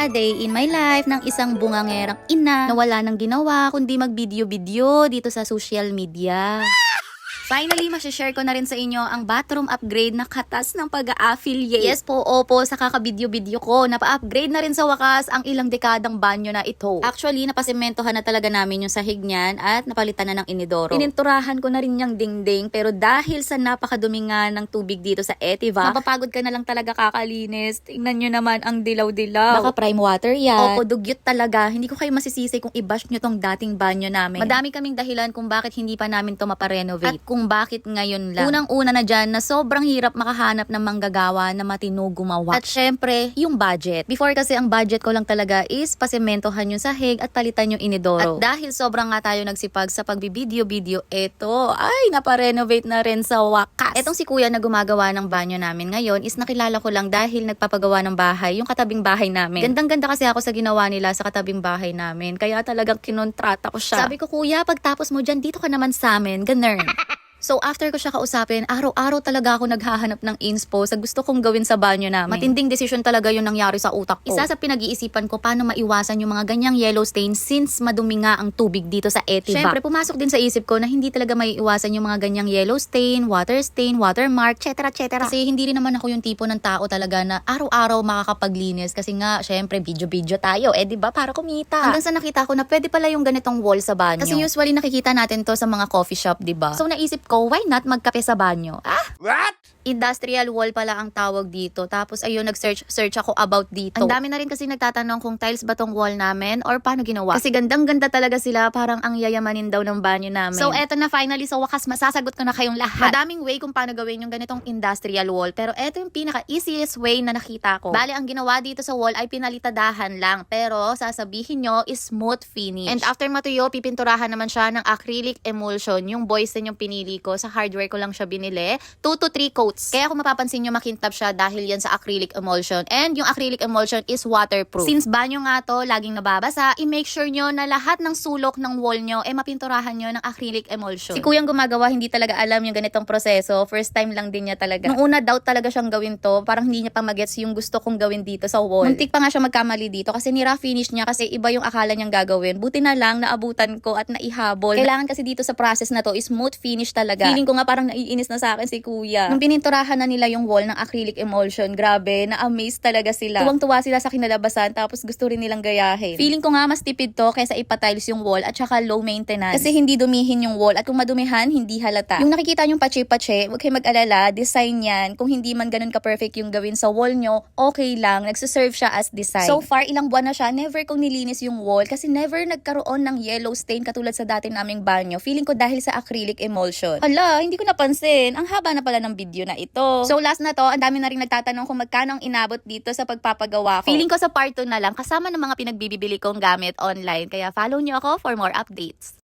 day in my life ng isang bungangerang ina na wala nang ginawa kundi mag-video-video dito sa social media. Finally, masishare ko na rin sa inyo ang bathroom upgrade na katas ng pag-affiliate. Yes po, opo, sa kaka-video-video ko, napa-upgrade na rin sa wakas ang ilang dekadang banyo na ito. Actually, napasimentohan na talaga namin yung sahig niyan at napalitan na ng inidoro. Pininturahan ko na rin yung dingding, pero dahil sa napakadumi nga ng tubig dito sa Etiva, mapapagod ka na lang talaga kakalinis. Tingnan nyo naman ang dilaw-dilaw. Baka prime water yan. Opo, dugyot talaga. Hindi ko kayo masisisi kung i-bash nyo tong dating banyo namin. Madami kaming dahilan kung bakit hindi pa namin to maparenovate. At kung bakit ngayon lang. Unang-una na dyan na sobrang hirap makahanap ng manggagawa na matino gumawa. At syempre, yung budget. Before kasi ang budget ko lang talaga is pasimentohan yung sahig at palitan yung inidoro. At dahil sobrang nga tayo nagsipag sa pagbibideo-video, eto, ay, naparenovate na rin sa wakas. Etong si kuya na gumagawa ng banyo namin ngayon is nakilala ko lang dahil nagpapagawa ng bahay, yung katabing bahay namin. Gandang-ganda kasi ako sa ginawa nila sa katabing bahay namin. Kaya talagang kinontrata ko siya. Sabi ko, kuya, pagtapos mo dyan, dito ka naman sa amin. Ganun. So after ko siya kausapin, araw-araw talaga ako naghahanap ng inspo sa gusto kong gawin sa banyo namin. Matinding desisyon talaga yung nangyari sa utak ko. Isa sa pinag-iisipan ko paano maiwasan yung mga ganyang yellow stain since madumi nga ang tubig dito sa Etiva. Syempre pumasok din sa isip ko na hindi talaga maiiwasan yung mga ganyang yellow stain, watermark, etc. Kasi hindi rin naman ako yung tipo ng tao talaga na araw-araw makakapaglinis kasi nga syempre video-video tayo, diba, para kumita. Hanggang sa nakita ko na pwede pala yung ganitong wall sa banyo. Kasi usually nakikita natin to sa mga coffee shop, diba? So naisip ko, why not magkape sa banyo? What? Industrial wall pala ang tawag dito. Tapos ayun, nag-search ako about dito. Ang dami na rin kasi nagtatanong kung tiles ba tong wall namin or paano ginawa. Kasi gandang-ganda talaga sila, parang ang yayamanin daw ng banyo namin. So eto na, finally, sa wakas masasagot ko na kayong lahat. Madaming way kung paano gawin yung ganitong industrial wall, pero eto yung pinaka-easiest way na nakita ko. Bale, ang ginawa dito sa wall ay pinalitadahan lang, pero sasabihin nyo is smooth finish. And after matuyo, pipinturahan naman siya ng acrylic emulsion. Yung boys din yung pinili ko. Sa hardware ko lang siya binili. 2 to 3 coats. Kaya kung mapapansin nyo, makintab siya dahil yan sa acrylic emulsion. And yung acrylic emulsion is waterproof. Since banyo nga to, laging nababasa, i-make sure nyo na lahat ng sulok ng wall nyo mapinturahan nyo ng acrylic emulsion. Si kuyang gumagawa, hindi talaga alam yung ganitong proseso. First time lang din niya talaga. Nung una, doubt talaga siyang gawin to. Parang hindi niya pa magets yung gusto kong gawin dito sa wall. Muntik pa nga siya magkamali dito kasi nira finish niya kasi iba yung akala niyang gagawin. Buti na lang naabutan ko at naihabol. Kailangan kasi dito sa process na to is smooth finish talaga. Feeling ko nga parang naiinis na sa akin si kuya. Nung pininturahan na nila yung wall ng acrylic emulsion, grabe, na-amaze talaga sila. Tuwang-tuwa sila sa kinalabasan tapos gusto rin nilang gayahin. Feeling ko nga mas tipid to kaysa ipatiles yung wall at saka low maintenance. Kasi hindi dumihin yung wall at kung madumihan, hindi halata. Yung nakikita yung pache-pache, huwag kayo mag-alala, design yan. Kung hindi man ganun ka-perfect yung gawin sa wall nyo, okay lang, nagsuserve siya as design. So far, ilang buwan na siya, never kong nilinis yung wall kasi never nagkaroon ng yellow stain katulad sa dati naming banyo. Feeling ko dahil sa acrylic emulsion. Hala, hindi ko napansin. Ang haba na pala ng video na ito. So last na to, ang dami na rin nagtatanong kung magkano ang inabot dito sa pagpapagawa ko. Feeling ko sa part 2 na lang kasama ng mga pinagbibili kong gamit online. Kaya follow nyo ako for more updates.